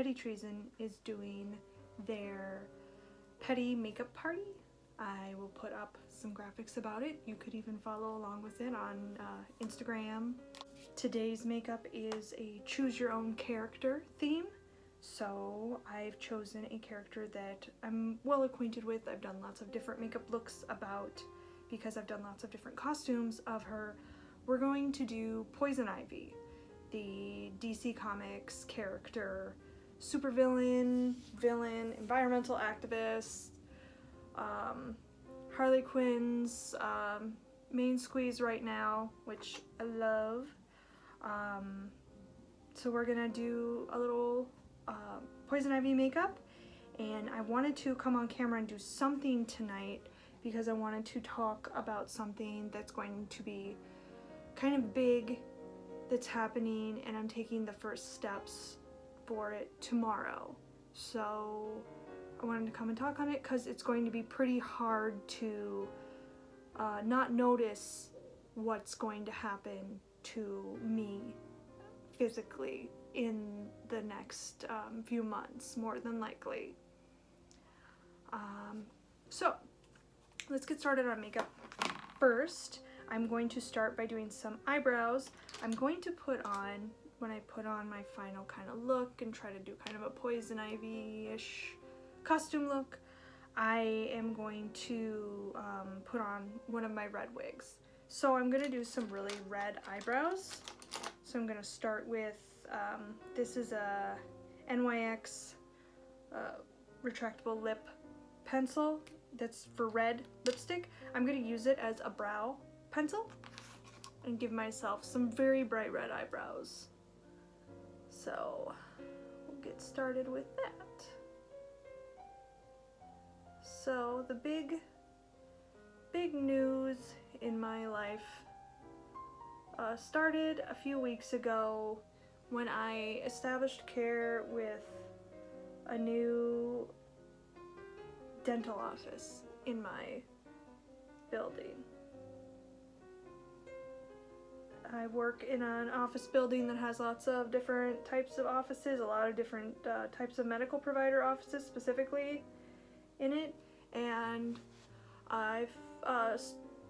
Petty Treason is doing their Petty makeup party. I will put up some graphics about it. You could even follow along with it on Instagram. Today's makeup is a choose your own character theme. So I've chosen a character that I'm well acquainted with. I've done lots of different makeup looks about because I've done lots of different costumes of her. We're going to do Poison Ivy, the DC Comics character, supervillain, villain, environmental activist, Harley Quinn's main squeeze right now, which I love. So we're gonna do a little Poison Ivy makeup, and I wanted to come on camera and do something tonight because I wanted to talk about something that's going to be kind of big that's happening, and I'm taking the first steps for it tomorrow. So I wanted to come and talk on it because it's going to be pretty hard to not notice what's going to happen to me physically in the next few months, more than likely. So let's get started on makeup. First, I'm going to start by doing some eyebrows. I'm going to put on, when I put on my final kind of look and try to do kind of a Poison Ivy-ish costume look, I am going to put on one of my red wigs. So I'm going to do some really red eyebrows. So I'm going to start with, this is a NYX retractable lip pencil that's for red lipstick. I'm going to use it as a brow pencil and give myself some very bright red eyebrows. So we'll get started with that. So the big news in my life started a few weeks ago when I established care with a new dental office in my building. I work in an office building that has lots of different types of offices, a lot of different types of medical provider offices specifically in it, and I've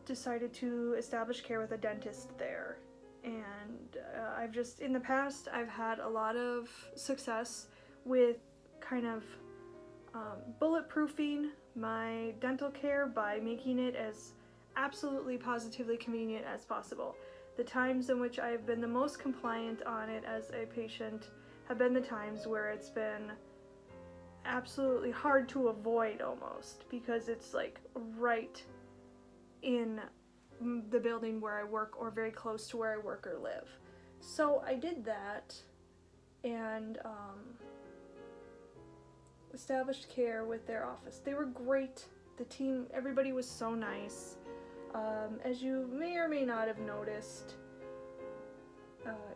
decided to establish care with a dentist there. And I've just, in the past, I've had a lot of success with kind of bulletproofing my dental care by making it as absolutely positively convenient as possible. The times in which I've been the most compliant on it as a patient have been the times where it's been absolutely hard to avoid almost, because it's like right in the building where I work or very close to where I work or live. So I did that and established care with their office. They were great. The team, everybody was so nice. As you may or may not have noticed,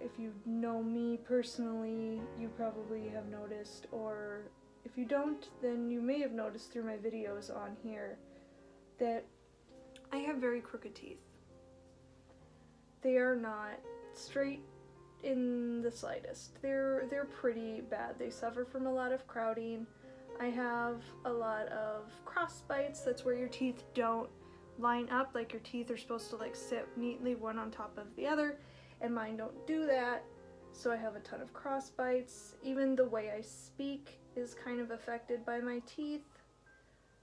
if you know me personally, you probably have noticed, or if you don't, then you may have noticed through my videos on here that I have very crooked teeth. They are not straight in the slightest. They're pretty bad. They suffer from a lot of crowding. I have a lot of cross bites. That's where your teeth don't line up, like your teeth are supposed to like sit neatly one on top of the other, and mine don't do that. So I have a ton of cross bites. Even the way I speak is kind of affected by my teeth.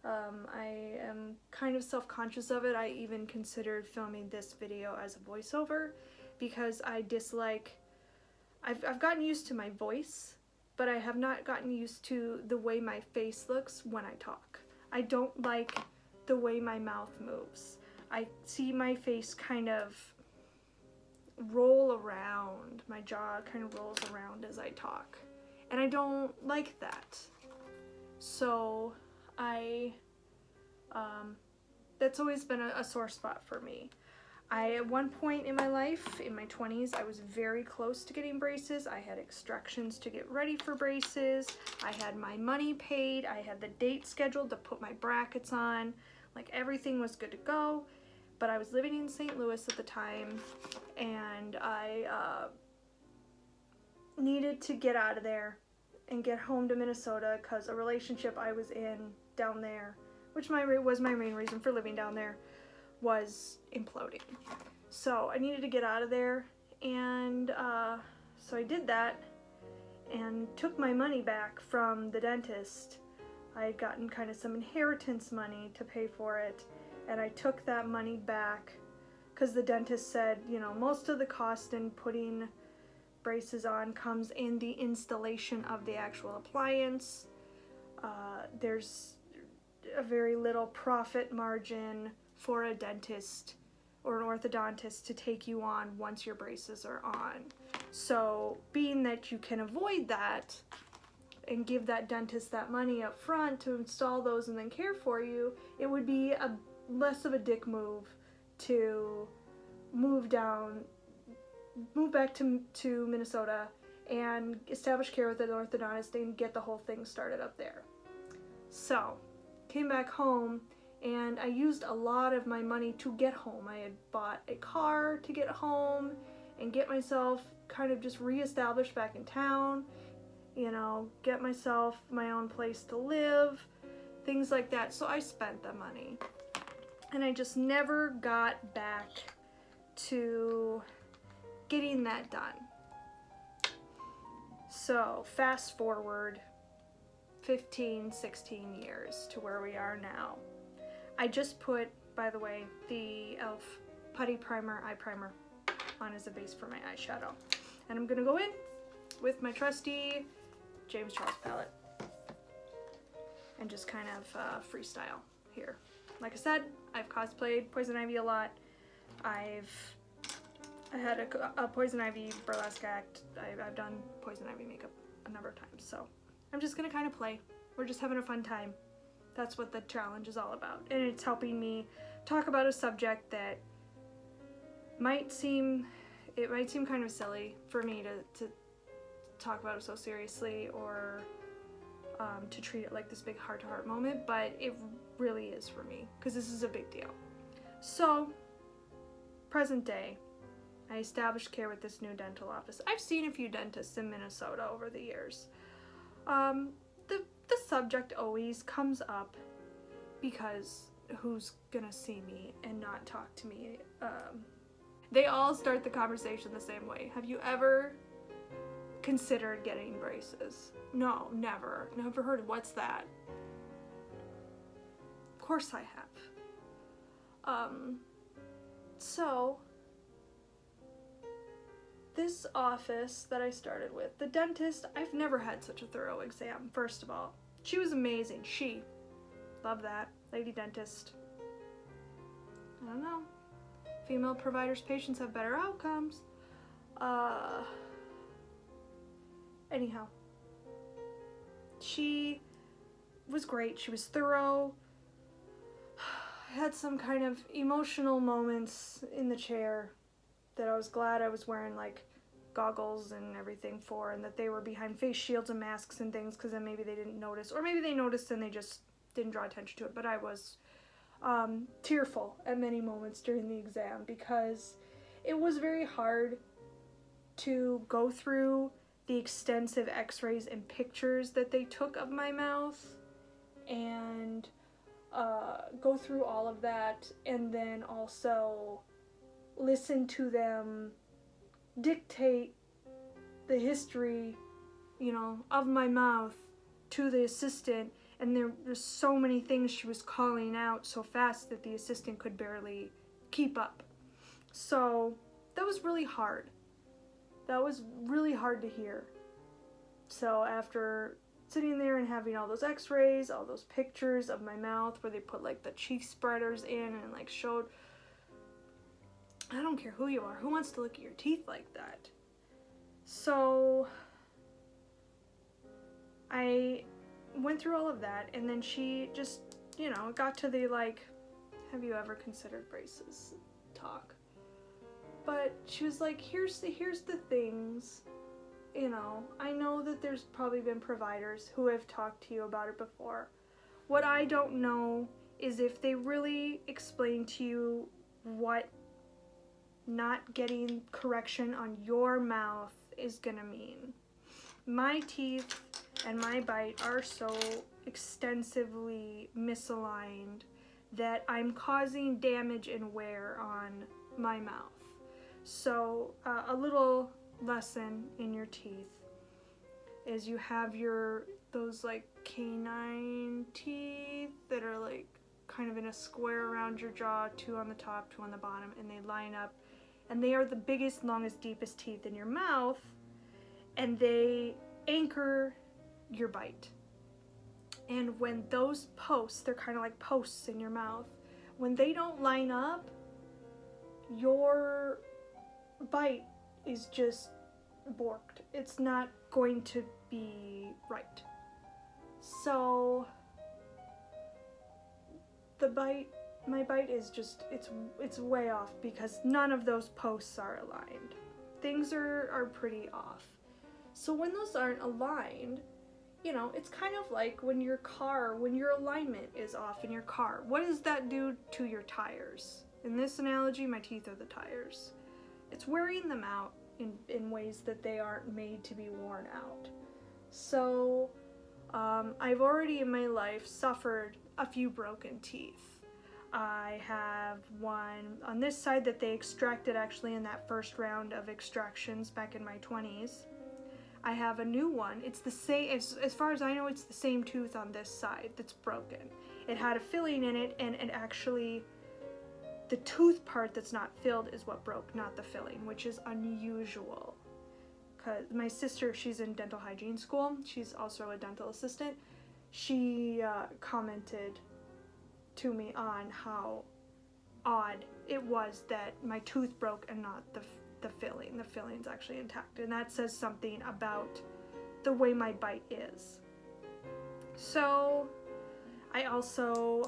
I am kind of self-conscious of it. I even considered filming this video as a voiceover because I dislike, I've gotten used to my voice, but I have not gotten used to the way my face looks when I talk. I don't like the way my mouth moves. I see my face kind of roll around. My jaw kind of rolls around as I talk, and I don't like that. So that's always been a sore spot for me. At one point in my life, in my 20s, I was very close to getting braces. I had extractions to get ready for braces. I had my money paid. I had the date scheduled to put my brackets on. Like, everything was good to go. But I was living in St. Louis at the time, and I needed to get out of there and get home to Minnesota because a relationship I was in down there, which was my main reason for living down there, was imploding. So I needed to get out of there, and so I did that and took my money back from the dentist. I had gotten kind of some inheritance money to pay for it, and I took that money back because the dentist said, you know, most of the cost in putting braces on comes in the installation of the actual appliance. There's a very little profit margin for a dentist or an orthodontist to take you on once your braces are on. So being that you can avoid that and give that dentist that money up front to install those and then care for you, it would be less of a dick move to move back to Minnesota and establish care with an orthodontist and get the whole thing started up there. So came back home, and I used a lot of my money to get home. I had bought a car to get home and get myself kind of just reestablished back in town, you know, get myself my own place to live, things like that. So I spent the money, and I just never got back to getting that done. So fast forward 15, 16 years to where we are now. I just put, by the way, the e.l.f. Putty Primer Eye Primer on as a base for my eyeshadow. And I'm gonna go in with my trusty James Charles palette and just kind of freestyle here. Like I said, I've cosplayed Poison Ivy a lot. I had a Poison Ivy burlesque act. I've done Poison Ivy makeup a number of times, so I'm just gonna kind of play. We're just having a fun time. That's what the challenge is all about, and it's helping me talk about a subject that might seem kind of silly for me to talk about it so seriously, or to treat it like this big heart-to-heart moment, but it really is for me because this is a big deal. So, present day, I established care with this new dental office. I've seen a few dentists in Minnesota over the years. The subject always comes up because who's gonna see me and not talk to me? They all start the conversation the same way. Have you ever considered getting braces? No, never. Never heard of what's that? Of course I have. So this office that I started with, the dentist, I've never had such a thorough exam, first of all. She was amazing. Love that. Lady dentist. I don't know. Female providers' patients have better outcomes. Anyhow. She was great. She was thorough. I had some kind of emotional moments in the chair that I was glad I was wearing like goggles and everything for, and that they were behind face shields and masks and things, because then maybe they didn't notice, or maybe they noticed and they just didn't draw attention to it. But I was tearful at many moments during the exam because it was very hard to go through the extensive x-rays and pictures that they took of my mouth and go through all of that, and then also listen to them dictate the history, you know, of my mouth to the assistant, and there's so many things she was calling out so fast that the assistant could barely keep up. So that was really hard. That was really hard to hear. So after sitting there and having all those x-rays, all those pictures of my mouth where they put like the cheek spreaders in and like showed, I don't care who you are, who wants to look at your teeth like that? So I went through all of that, and then she just, you know, got to the like, have you ever considered braces talk? But she was like, here's the things, you know, I know that there's probably been providers who have talked to you about it before. What I don't know is if they really explain to you what not getting correction on your mouth is gonna mean. My teeth and my bite are so extensively misaligned that I'm causing damage and wear on my mouth. So a little lesson in your teeth is you have those like canine teeth that are like kind of in a square around your jaw, 2 on the top, 2 on the bottom, and they line up, and they are the biggest, longest, deepest teeth in your mouth, and they anchor your bite. And when those posts, they're kind of like posts in your mouth, when they don't line up, your bite is just borked. It's not going to be right. So my bite is just, it's way off because none of those posts are aligned. Things are pretty off. So when those aren't aligned, you know, it's kind of like when your alignment is off in your car. What does that do to your tires? In this analogy, my teeth are the tires. It's wearing them out in ways that they aren't made to be worn out. So I've already in my life suffered a few broken teeth. I have one on this side that they extracted actually in that first round of extractions back in my 20s. I have a new one. It's the same, as far as I know, it's the same tooth on this side that's broken. It had a filling in it, and it actually, the tooth part that's not filled is what broke, not the filling, which is unusual. Because my sister, she's in dental hygiene school. She's also a dental assistant. She commented to me on how odd it was that my tooth broke and not the filling. The filling's actually intact, and that says something about the way my bite is. So I also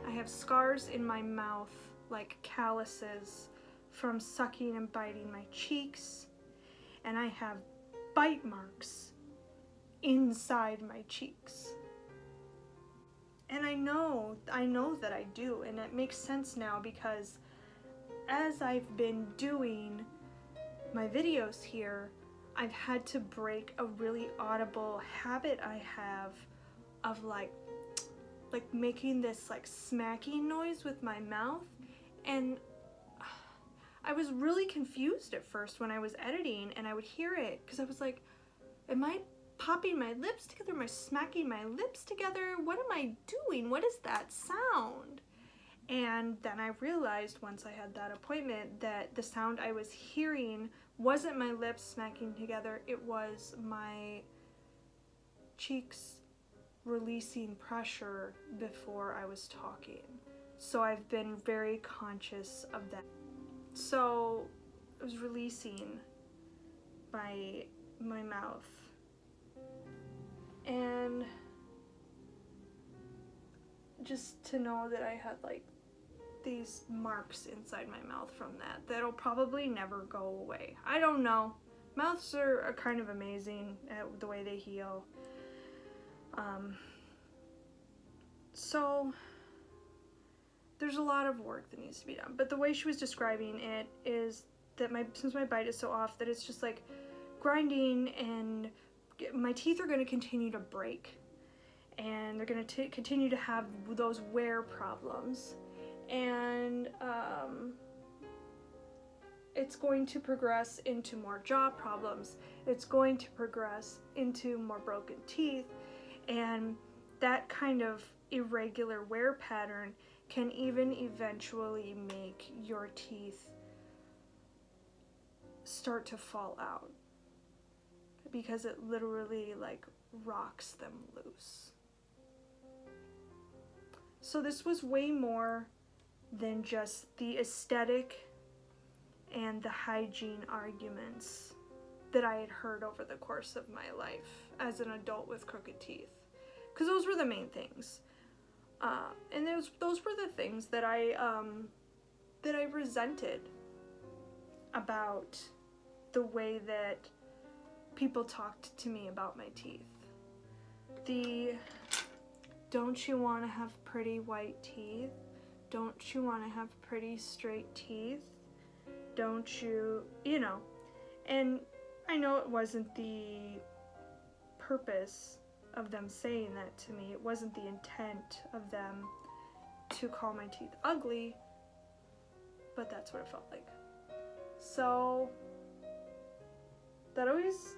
I have scars in my mouth, like calluses from sucking and biting my cheeks, and I have bite marks inside my cheeks. And I know that I do, and it makes sense now because as I've been doing my videos here, I've had to break a really audible habit I have of like making this like smacking noise with my mouth, and I was really confused at first when I was editing and I would hear it because I was like, am I popping my lips together? Am I smacking my lips together? What am I doing? What is that sound? And then I realized once I had that appointment that the sound I was hearing wasn't my lips smacking together, it was my cheeks releasing pressure before I was talking. So I've been very conscious of that. So I was releasing my mouth, and just to know that I had like these marks inside my mouth from that'll probably never go away. I don't know. Mouths are kind of amazing at the way they heal. So there's a lot of work that needs to be done, but the way she was describing it is that since my bite is so off, that it's just like grinding, and my teeth are going to continue to break, and they're going to continue to have those wear problems, and it's going to progress into more jaw problems. It's going to progress into more broken teeth, and that kind of irregular wear pattern can even eventually make your teeth start to fall out because it literally like rocks them loose. So this was way more than just the aesthetic and the hygiene arguments that I had heard over the course of my life as an adult with crooked teeth, because those were the main things, and those were the things that I resented about the way that people talked to me about my teeth. The don't you want to have pretty white teeth? Don't you want to have pretty straight teeth? Don't you, you know? And I know it wasn't the purpose of them saying that to me. It wasn't the intent of them to call my teeth ugly, but that's what it felt like. So that always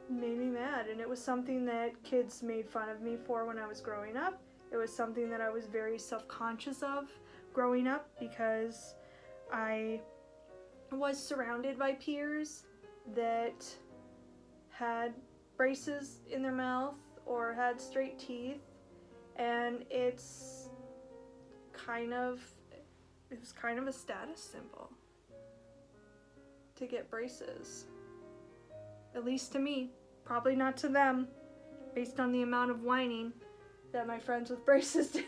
made me mad, and it was something that kids made fun of me for when I was growing up. It was something that I was very self-conscious of growing up because I was surrounded by peers that had braces in their mouth or had straight teeth, and it was kind of a status symbol to get braces. At least to me. Probably not to them, based on the amount of whining that my friends with braces did.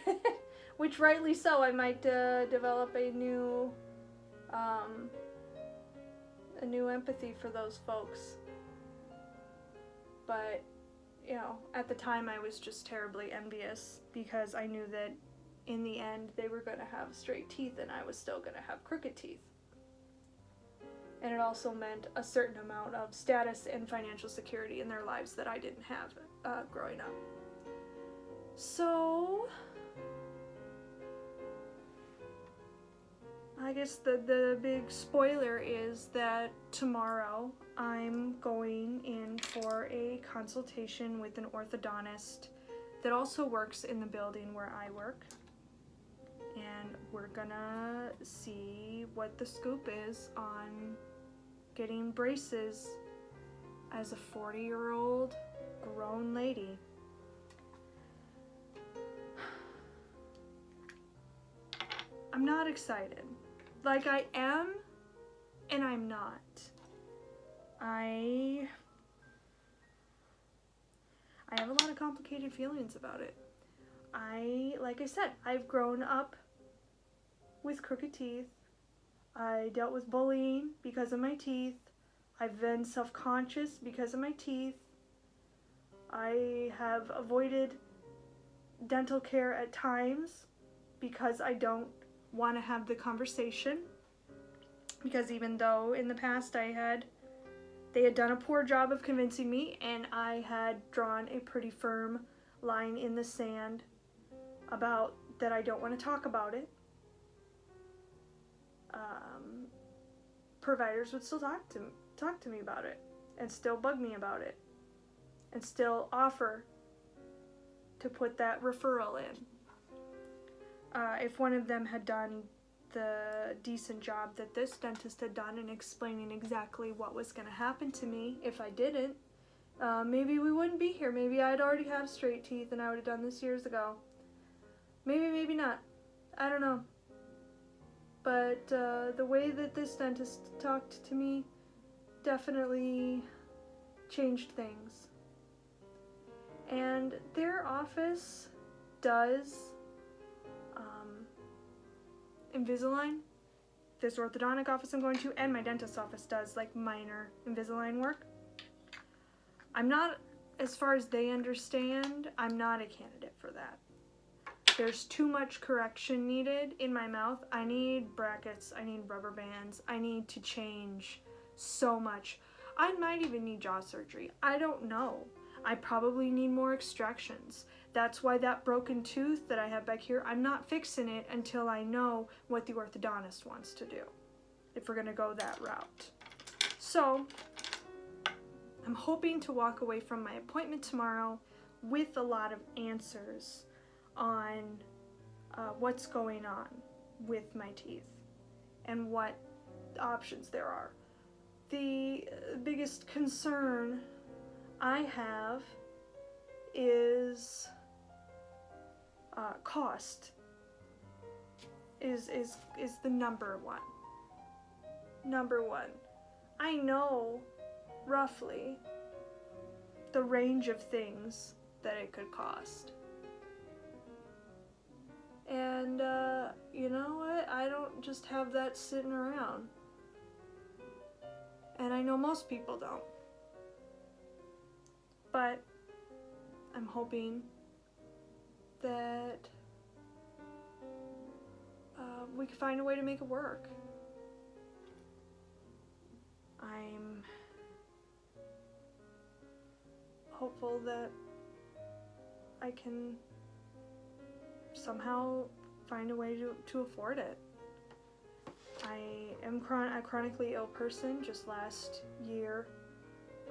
Which rightly so. I might develop a new empathy for those folks. But, you know, at the time I was just terribly envious because I knew that in the end they were going to have straight teeth and I was still going to have crooked teeth. And it also meant a certain amount of status and financial security in their lives that I didn't have growing up. So I guess the big spoiler is that tomorrow I'm going in for a consultation with an orthodontist that also works in the building where I work. And we're gonna see what the scoop is on getting braces as a 40-year-old grown lady. I'm not excited. Like, I am and I'm not. I have a lot of complicated feelings about it. Like I said, I've grown up with crooked teeth. I dealt with bullying because of my teeth. I've been self-conscious because of my teeth. I have avoided dental care at times because I don't want to have the conversation. Because even though in the past they had done a poor job of convincing me, and I had drawn a pretty firm line in the sand about that I don't want to talk about it, providers would still talk to me about it, and still bug me about it, and still offer to put that referral in. If one of them had done the decent job that this dentist had done in explaining exactly what was going to happen to me if I didn't, maybe we wouldn't be here. Maybe I'd already have straight teeth and I would have done this years ago. Maybe, maybe not. I don't know. But the way that this dentist talked to me definitely changed things. And their office does Invisalign. This orthodontic office I'm going to, and my dentist's office does like minor Invisalign work. I'm not, as far as they understand, I'm not a candidate for that. There's too much correction needed in my mouth. I need brackets, I need rubber bands, I need to change so much. I might even need jaw surgery. I don't know. I probably need more extractions. That's why that broken tooth that I have back here, I'm not fixing it until I know what the orthodontist wants to do, if we're gonna go that route. So, I'm hoping to walk away from my appointment tomorrow with a lot of answers on what's going on with my teeth and what options there are. The biggest concern I have is cost is the number one. Number one. I know roughly the range of things that it could cost. And you know what? I don't just have that sitting around. And I know most people don't. But I'm hoping that we can find a way to make it work. I'm hopeful that I can somehow find a way to afford it. I am a chronically ill person. Just last year,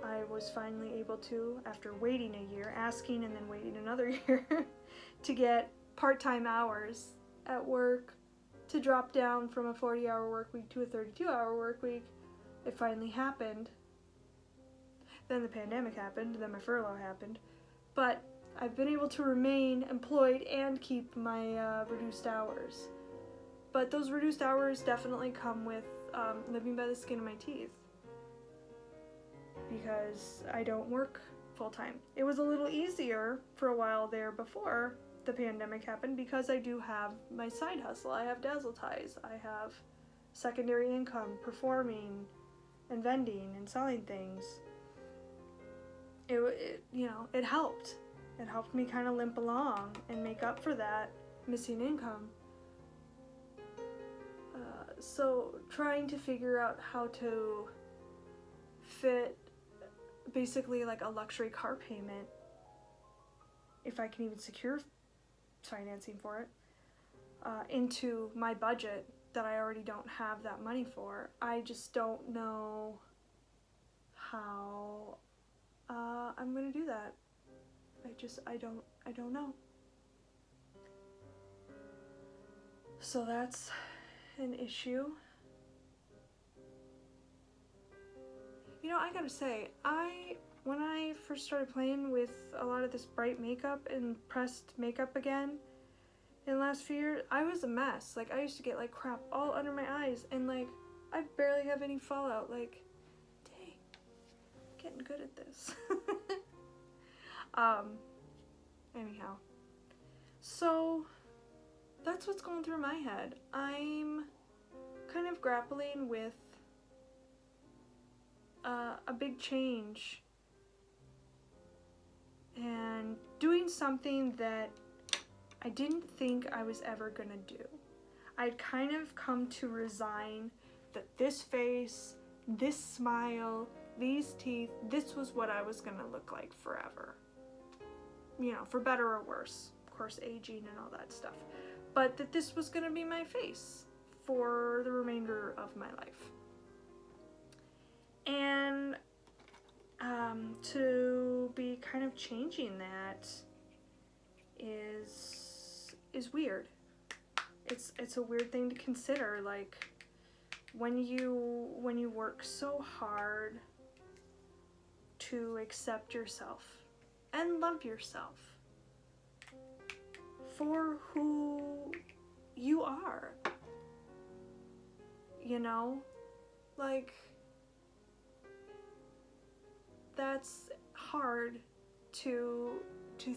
I was finally able to, after waiting a year, asking and then waiting another year, to get part-time hours at work, to drop down from a 40-hour work week to a 32-hour work week. It finally happened. Then the pandemic happened, then my furlough happened. But I've been able to remain employed and keep my reduced hours. But those reduced hours definitely come with living by the skin of my teeth, because I don't work full-time. It was a little easier for a while there before the pandemic happened because I do have my side hustle. I have Dazzle ties. I have secondary income performing and vending and selling things. It helped. It helped me kind of limp along and make up for that missing income. So trying to figure out how to fit basically like a luxury car payment, if I can even secure financing for it, into my budget that I already don't have that money for. I just don't know how I'm gonna do that. I don't know. So that's an issue. You know, I gotta say, when I first started playing with a lot of this bright makeup and pressed makeup again in the last few years, I was a mess. Like, I used to get like crap all under my eyes, and like, I barely have any fallout. Like, dang, getting good at this. Anyhow, so that's what's going through my head. I'm kind of grappling with a big change and doing something that I didn't think I was ever gonna do. I'd kind of come to resign that this face, this smile, these teeth, this was what I was gonna look like forever. You know, for better or worse. Of course, aging and all that stuff. But that this was gonna be my face for the remainder of my life. And to be kind of changing that is weird. It's a weird thing to consider. Like, when you work so hard to accept yourself and love yourself for who you are, you know, like, that's hard to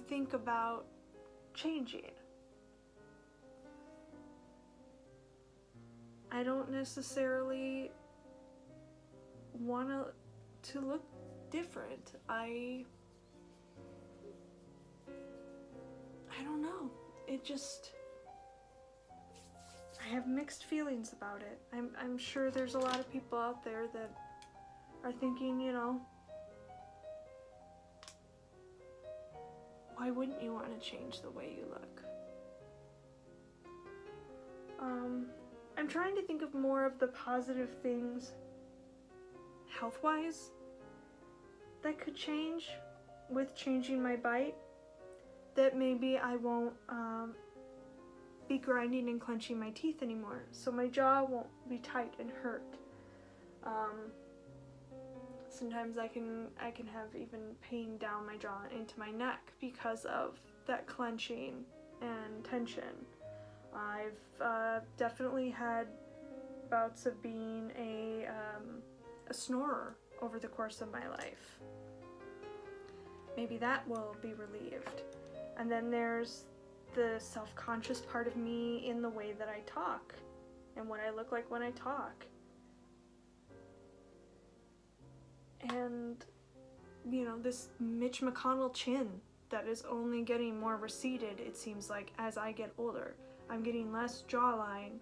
think about changing. I don't necessarily want to look different. I don't know. It just, I have mixed feelings about it. I'm sure there's a lot of people out there that are thinking, you know, why wouldn't you want to change the way you look? I'm trying to think of more of the positive things, health-wise, that could change with changing my bite. That maybe I won't be grinding and clenching my teeth anymore, so my jaw won't be tight and hurt. Sometimes I can have even pain down my jaw into my neck because of that clenching and tension. I've definitely had bouts of being a snorer over the course of my life. Maybe that will be relieved. And then there's the self-conscious part of me in the way that I talk and what I look like when I talk. And, you know, this Mitch McConnell chin that is only getting more receded, it seems like, as I get older. I'm getting less jawline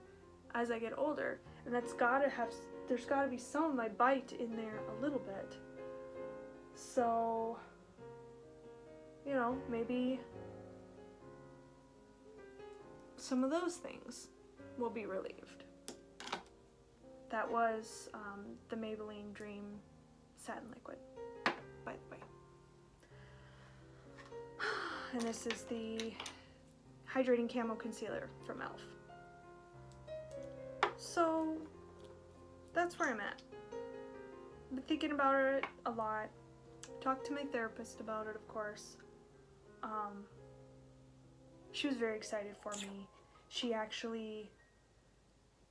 as I get older, and there's gotta be some of my bite in there a little bit. So you know, maybe some of those things will be relieved. That was the Maybelline Dream Satin Liquid, by the way. And this is the Hydrating Camo Concealer from e.l.f. So that's where I'm at. I've been thinking about it a lot. Talked to my therapist about it, of course. She was very excited for me. She actually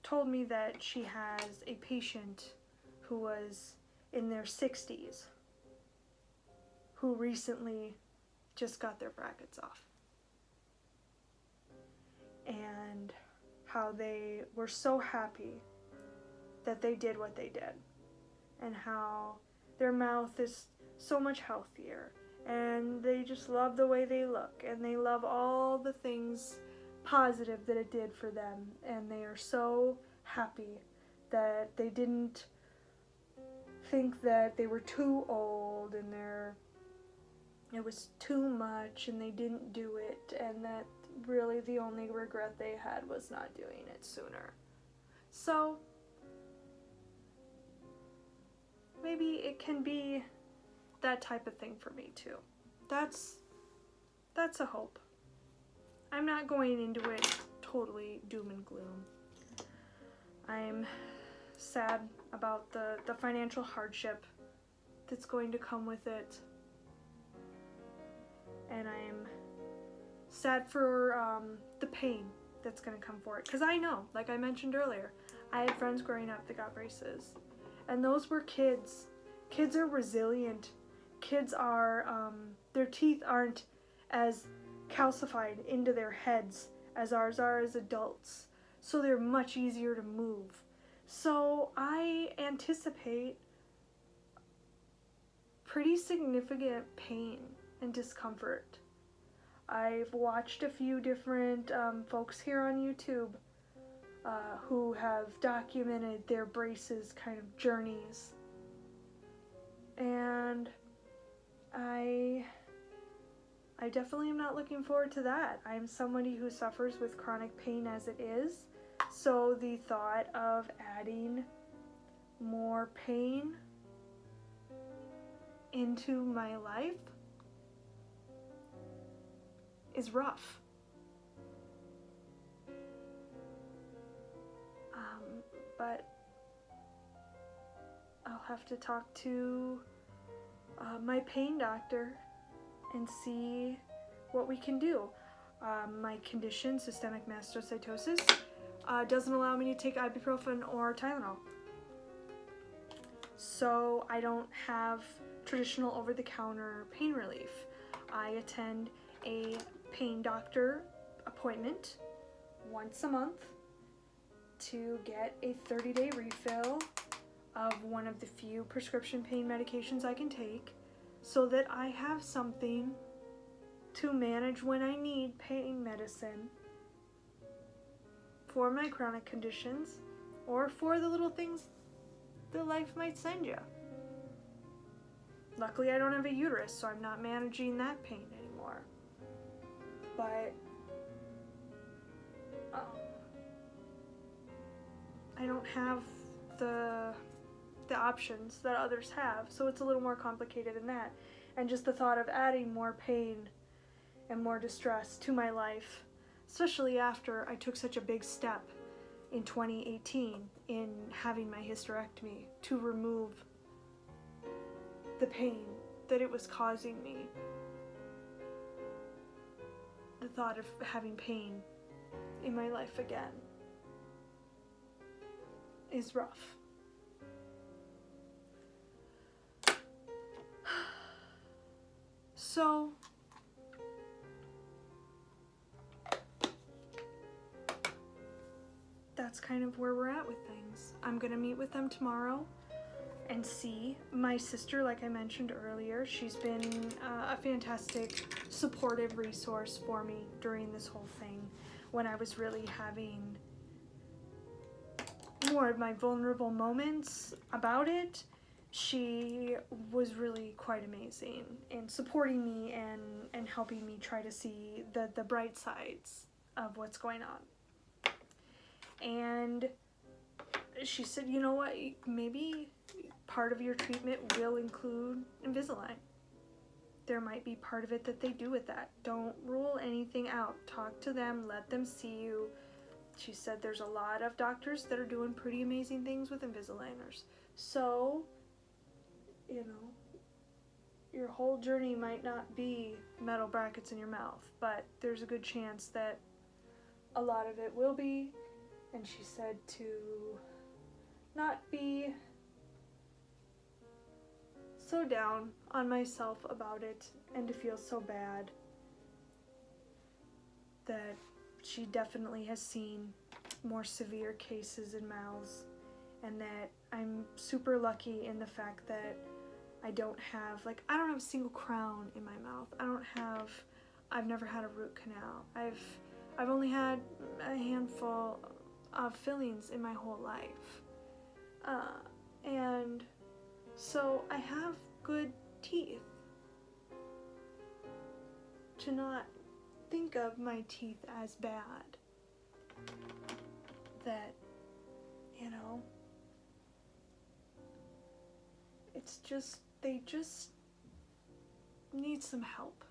told me that she has a patient who was in their 60s who recently just got their brackets off. And how they were so happy that they did what they did. And how their mouth is so much healthier. And they just love the way they look. And they love all the things positive that it did for them. And they are so happy that they didn't think that they were too old and it was too much and they didn't do it, and that really the only regret they had was not doing it sooner. So maybe it can be that type of thing for me too. That's a hope. I'm not going into it totally doom and gloom. I'm sad about the financial hardship that's going to come with it. And I'm sad for the pain that's going to come for it. Because I know, like I mentioned earlier, I had friends growing up that got braces. And those were kids. Kids are resilient. Kids are, their teeth aren't as calcified into their heads as ours are as adults. So they're much easier to move. So I anticipate pretty significant pain and discomfort. I've watched a few different folks here on YouTube who have documented their braces kind of journeys. And I definitely am not looking forward to that. I'm somebody who suffers with chronic pain as it is. So the thought of adding more pain into my life is rough. But I'll have to talk to my pain doctor and see what we can do. My condition, systemic mastocytosis, doesn't allow me to take ibuprofen or Tylenol. So I don't have traditional over-the-counter pain relief. I attend a pain doctor appointment once a month to get a 30-day refill of one of the few prescription pain medications I can take so that I have something to manage when I need pain medicine for my chronic conditions or for the little things that life might send you. Luckily, I don't have a uterus, so I'm not managing that pain anymore. But I don't have the options that others have, so it's a little more complicated than that. And just the thought of adding more pain and more distress to my life, especially after I took such a big step in 2018 in having my hysterectomy to remove the pain that it was causing me. The thought of having pain in my life again is rough. So that's kind of where we're at with things. I'm gonna meet with them tomorrow and see. My sister, like I mentioned earlier, she's been a fantastic supportive resource for me during this whole thing when I was really having more of my vulnerable moments about it, she was really quite amazing in supporting me and helping me try to see the bright sides of what's going on. And she said, you know what, maybe part of your treatment will include Invisalign. There might be part of it that they do with that. Don't rule anything out. Talk to them, let them see you. She said there's a lot of doctors that are doing pretty amazing things with Invisaligners. So, you know, your whole journey might not be metal brackets in your mouth, but there's a good chance that a lot of it will be. And she said to not be so down on myself about it and to feel so bad, that she definitely has seen more severe cases in mouths, and that I'm super lucky in the fact that I don't have a single crown in my mouth. I've never had a root canal. I've only had a handful of fillings in my whole life. And so I have good teeth. To not think of my teeth as bad. That, you know, it's just, they just need some help.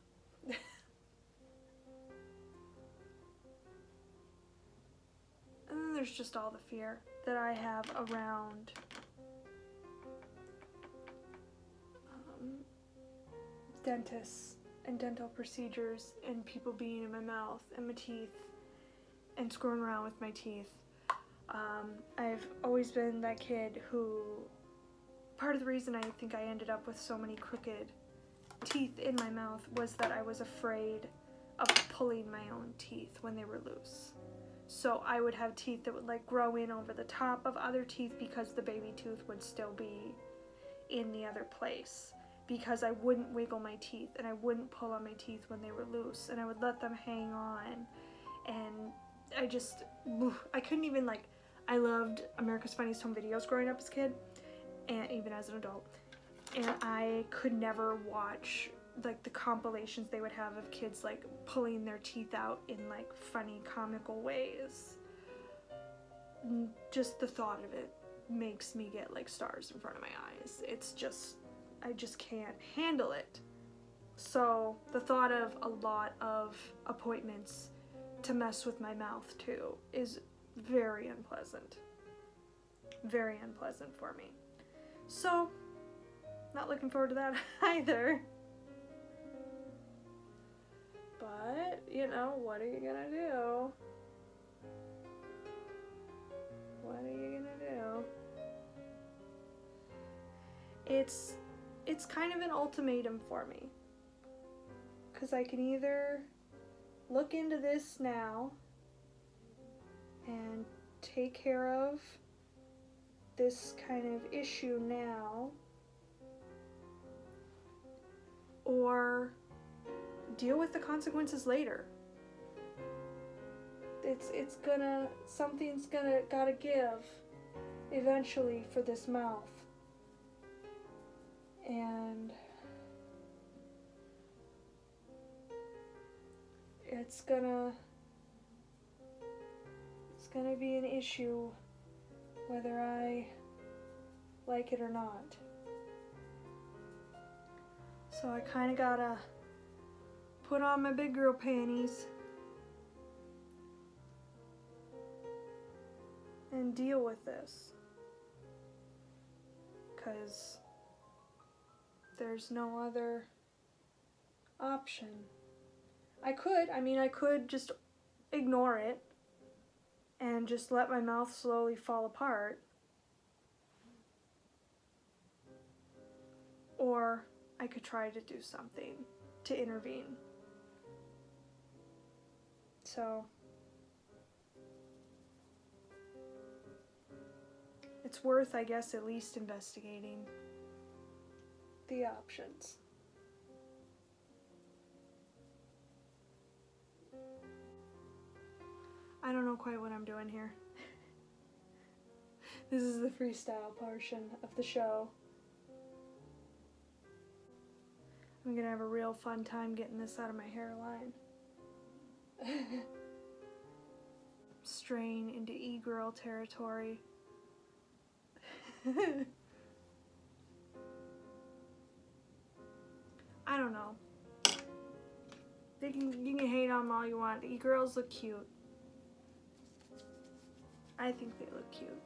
And then there's just all the fear that I have around dentists and dental procedures and people being in my mouth and my teeth and screwing around with my teeth. I've always been that kid who, part of the reason I think I ended up with so many crooked teeth in my mouth was that I was afraid of pulling my own teeth when they were loose. So I would have teeth that would grow in over the top of other teeth because the baby tooth would still be in the other place, because I wouldn't wiggle my teeth and I wouldn't pull on my teeth when they were loose, and I would let them hang on. And I couldn't even I loved America's Funniest Home Videos growing up as a kid, and even as an adult, and I could never watch the compilations they would have of kids pulling their teeth out in funny comical ways. Just the thought of it makes me get stars in front of my eyes. It's just, I just can't handle it. So the thought of a lot of appointments to mess with my mouth too is very unpleasant. Very unpleasant for me. So, not looking forward to that either. But, you know, what are you gonna do? What are you gonna do? It's kind of an ultimatum for me. 'Cause I can either look into this now and take care of this kind of issue now, or deal with the consequences later. Something's gotta give eventually for this mouth. And it's gonna be an issue whether I like it or not. So I kinda gotta put on my big girl panties and deal with this, 'cause there's no other option. I could just ignore it and just let my mouth slowly fall apart, or I could try to do something to intervene. So it's worth, I guess, at least investigating the options. I don't know quite what I'm doing here. This is the freestyle portion of the show. I'm gonna have a real fun time getting this out of my hairline. Straying into e-girl territory. I don't know. You can hate on them all you want. E-girls look cute. I think they look cute.